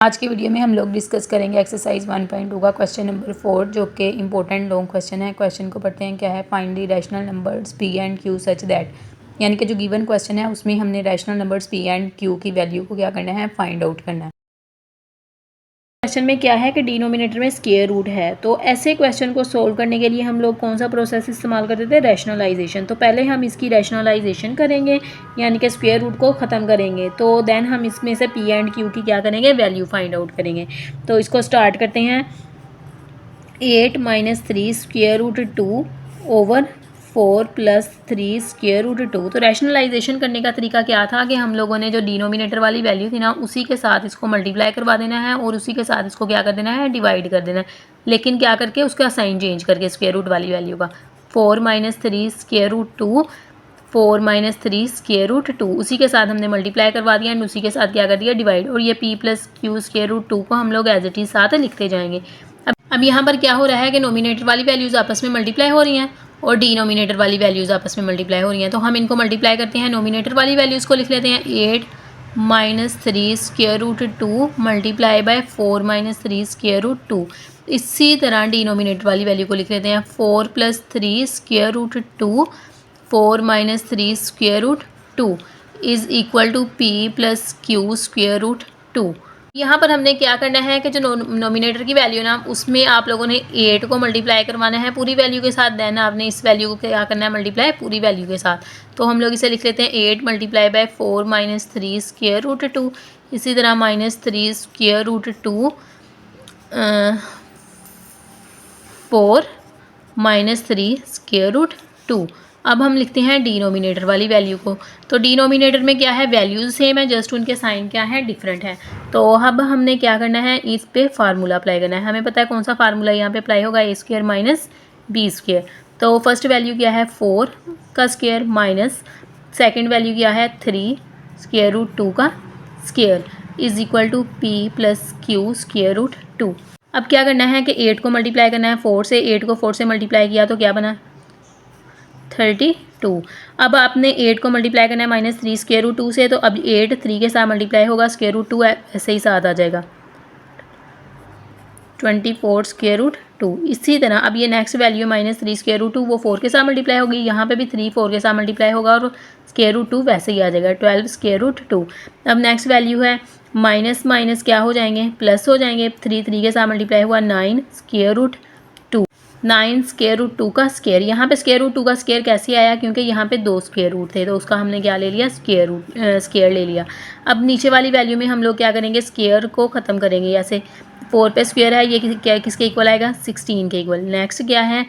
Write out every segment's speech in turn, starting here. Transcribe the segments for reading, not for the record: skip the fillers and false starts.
आज की वीडियो में हम लोग डिस्कस करेंगे एक्सरसाइज 1.2 का क्वेश्चन नंबर 4 जो कि इंपॉर्टेंट लॉन्ग क्वेश्चन है। क्वेश्चन को पढ़ते हैं। क्या है? Find the rational numbers P and Q such that, यानी कि जो गिवन क्वेश्चन है उसमें हमने rational numbers P and Q की वैल्यू को क्या करना है? फाइंड आउट करना है। क्वेश्चन में क्या है कि डिनोमिनेटर में स्क्वायर रूट है, तो ऐसे क्वेश्चन को सोल्व करने के लिए हम लोग कौन सा प्रोसेस इस्तेमाल करते थे? रैशनलाइजेशन। तो पहले हम इसकी रैशनलाइजेशन करेंगे, यानी कि स्क्वायर रूट को ख़त्म करेंगे, तो देन हम इसमें से पी एंड क्यू की क्या करेंगे? वैल्यू फाइंड आउट करेंगे। तो इसको स्टार्ट करते हैं। 8 - 3 square root 2 over 4 + 3 square root 2। तो रैशनलाइजेशन करने का तरीका क्या था कि हम लोगों ने जो डिनोमिनेटर वाली वैल्यू थी ना, उसी के साथ इसको मल्टीप्लाई करवा देना है और उसी के साथ इसको क्या कर देना है? डिवाइड कर देना है। लेकिन क्या करके? उसका साइन चेंज करके स्क्वायर रूट वाली वैल्यू का। 4 - 3 स्क्वायर रूट 2, 4 - 3 स्क्वायर रूट 2, उसी के साथ हमने मल्टीप्लाई करवा दिया एंड उसी के साथ क्या कर दिया? डिवाइड। और ये p + q स्क्वायर रूट 2 को हम लोग एज इट इज साथ लिखते जाएंगे। अब यहाँ पर क्या हो रहा है कि नोमिनेटर वाली वैल्यूज़ आपस में मल्टीप्लाई हो रही हैं और डिनोमिनेटर वाली वैल्यूज़ आपस में मल्टीप्लाई हो रही हैं। तो हम इनको मल्टीप्लाई करते हैं। नोमिनेटर वाली वैल्यूज़ को लिख लेते हैं 8 - 3 square root 2 multiply by 4 - 3 square root 2। इसी तरह डिनोमिनेटर वाली वैल्यू को लिख लेते हैं 4 + 3 square root 2, 4 - 3 square root 2 is equal to p + q square root 2। यहाँ पर हमने क्या करना है कि जो नोमिनेटर की वैल्यू ना, उसमें आप लोगों ने 8 को मल्टीप्लाई करवाना है पूरी वैल्यू के साथ, देन आपने इस वैल्यू को क्या करना है? मल्टीप्लाई पूरी वैल्यू के साथ। तो हम लोग इसे लिख लेते हैं 8 × 4 - 3 स्क्वायर रूट 2, इसी तरह -3 स्क्वायर रूट 2, 4 - 3 स्क्वायर रूट 2। अब हम लिखते हैं डिनोमिनेटर वाली वैल्यू को। तो डिनोमिनेटर में क्या है? वैल्यूज़ सेम है, जस्ट उनके साइन क्या है? डिफरेंट है। तो अब हमने क्या करना है? इस पे फार्मूला अप्लाई करना है। हमें पता है कौन सा फार्मूला यहाँ पे अप्लाई होगा? a² - b²। तो फर्स्ट वैल्यू क्या है? 4 का स्क्वायर माइनस सेकेंड वैल्यू क्या है? 3 स्क्वायर रूट 2 का square is equal to p + q square root 2। अब क्या करना है कि 8 को मल्टीप्लाई करना है 4 से। 8 को 4 से मल्टीप्लाई किया तो क्या बना? 32। अब आपने 8 को मल्टीप्लाई करना है -3 स्क्वायर रूट 2 से, तो अब 8 3 के साथ मल्टीप्लाई होगा, स्क्वायर रूट 2 ऐसे ही साथ आ जाएगा, 24 स्क्वायर रूट 2। इसी तरह अब ये नेक्स्ट वैल्यू -3 स्क्वायर रूट 2, वो 4 के साथ मल्टीप्लाई होगी, यहाँ पे भी 3 4 के साथ मल्टीप्लाई होगा और स्क्वायर रूट 2 वैसे ही आ जाएगा, 12 स्क्वायर रूट 2। अब नेक्स्ट वैल्यू है माइनस माइनस क्या हो जाएंगे? प्लस हो जाएंगे। 3 3 के साथ मल्टीप्लाई हुआ, 9 स्क्वायर रूट 2, 9 स्क्वायर रूट 2 का स्क्वायर। यहाँ पे स्क्वायर रूट 2 का स्क्वायर कैसे आया? क्योंकि यहाँ पे 2 स्क्वायर रूट थे, तो उसका हमने क्या ले लिया? स्क्वायर ले लिया। अब नीचे वाली वैल्यू में हम लोग क्या करेंगे? स्क्वायर को ख़त्म करेंगे। ऐसे 4 पे स्क्वायर है, ये क्या किसके इक्वल आएगा? 16 के इक्वल। नेक्स्ट क्या है?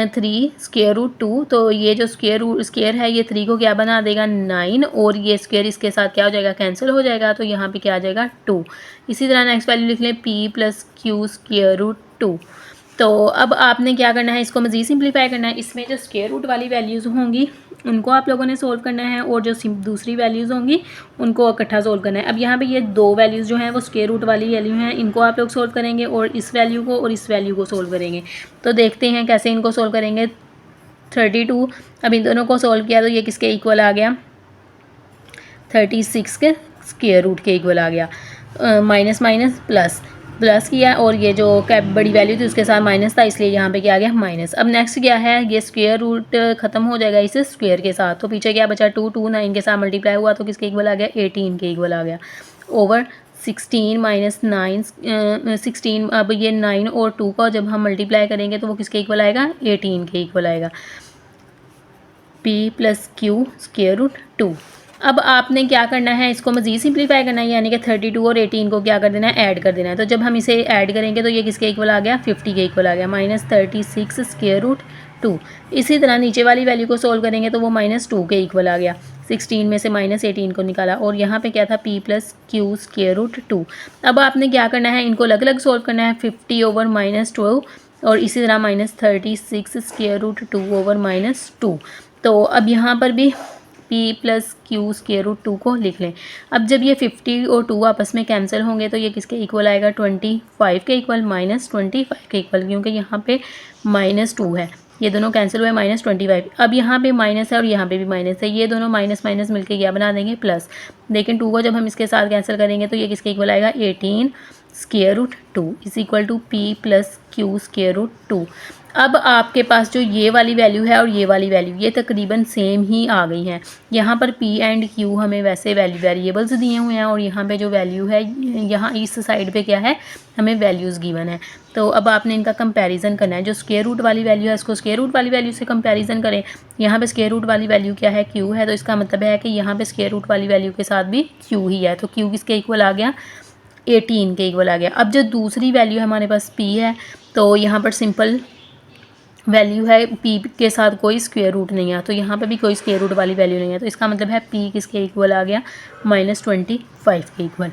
3 स्क्वायर रूट 2, तो ये जो स्क्वायर है ये 3 को क्या बना देगा? 9, और ये स्क्वायर इसके साथ क्या हो जाएगा? कैंसिल हो जाएगा, तो यहाँ पे क्या आ जाएगा? 2। इसी तरह नेक्स्ट वैल्यू लिख लें p + q स्क्वायर रूट 2। तो अब आपने क्या करना है? इसको मज़ीद सिंप्लीफाई करना है। इसमें जो स्क्वायर रूट वाली वैल्यूज़ होंगी उनको आप लोगों ने सोल्व करना है, और जो दूसरी वैल्यूज़ होंगी उनको इकट्ठा सोल्व करना है। अब यहाँ पे ये दो वैल्यूज़ जो हैं वो स्क्वायर रूट वाली वैल्यू हैं, इनको आप लोग सोल्व करेंगे और इस वैल्यू को और इस वैल्यू को सोल्व करेंगे। तो देखते हैं कैसे इनको सोल्व करेंगे। 32, अब इन दोनों को सोल्व किया तो ये किसके इक्वल आ गया? 36 के स्क्वायर रूट के इक्वल आ गया। माइनस माइनस प्लस किया, और ये जो कैप बड़ी वैल्यू थी उसके साथ माइनस था, इसलिए यहाँ पे क्या आ गया? माइनस। अब नेक्स्ट क्या है? ये स्क्वायर रूट खत्म हो जाएगा इस स्क्वायर के साथ, तो पीछे क्या बचा? 2 2 9 के साथ मल्टीप्लाई हुआ तो किसके इक्वल आ गया? 18 के इक्वल आ गया, ओवर 16 - 9 16। अब ये 9 और 2 का जब हम मल्टीप्लाई करेंगे तो वो किसके इक्वल आएगा? 18 के इक्वल आएगा, p + q स्क्वायर रूट 2। अब आपने क्या करना है? इसको मज़ीद सिंप्लीफाई करना है, यानी कि 32 और 18 को क्या कर देना है? ऐड कर देना है। तो जब हम इसे ऐड करेंगे तो ये किसके इक्वल आ गया? 50 के इक्वल आ गया, -36 स्क्वायर रूट 2। इसी तरह नीचे वाली वैल्यू को सोल्व करेंगे तो वो -2 के इक्वल आ गया। 16 में से -18 को निकाला, और यहाँ पे क्या था? p + q square root 2। अब आपने क्या करना है? इनको अलग अलग सोल्व करना है। 50 ओवर -12, और इसी तरह -36 स्क्वायर रूट 2 ओवर -2। तो अब यहाँ पर भी p + q स्क्वायर रूट 2 को लिख लें। अब जब ये 50 और 2 आपस में कैंसिल होंगे तो ये किसके इक्वल आएगा? 25 के इक्वल, -25 के इक्वल, क्योंकि यहाँ पे -2 है। ये दोनों कैंसिल हुए -25। अब यहाँ पे माइनस है और यहाँ पे भी माइनस है, ये दोनों माइनस माइनस मिलके क्या बना देंगे प्लस। लेकिन 2 को जब हम इसके साथ कैंसिल करेंगे तो ये किसके इक्वल आएगा 18 square root 2 is equal to p plus q square root 2। अब आपके पास जो ये वाली वैल्यू है और ये वाली वैल्यू ये तकरीबन सेम ही आ गई हैं। यहाँ पर p एंड q हमें वैसे वेरिएबल्स दिए हुए हैं और यहाँ पे जो वैल्यू है यहाँ इस साइड पे क्या है हमें वैल्यूज़ गिवन है। तो अब आपने इनका कंपैरिजन करना है। जो स्क्वायर रूट वाली वैल्यू है उसको स्क्वायर रूट वाली वैल्यू से कंपैरिजन करें। यहाँ पे स्क्वायर रूट वाली वैल्यू क्या है q है, तो इसका मतलब है कि यहाँ पे स्क्वायर रूट वाली वैल्यू के साथ भी q ही है, तो q किसके इक्वल आ गया 18 के इक्वल आ गया। अब जो दूसरी वैल्यू हमारे पास p है तो यहाँ पर सिंपल वैल्यू है, p के साथ कोई स्क्वायर रूट नहीं है, तो यहाँ पे भी कोई स्क्वायर रूट वाली वैल्यू नहीं है, तो इसका मतलब है p किसके इक्वल आ गया -25 के इक्वल।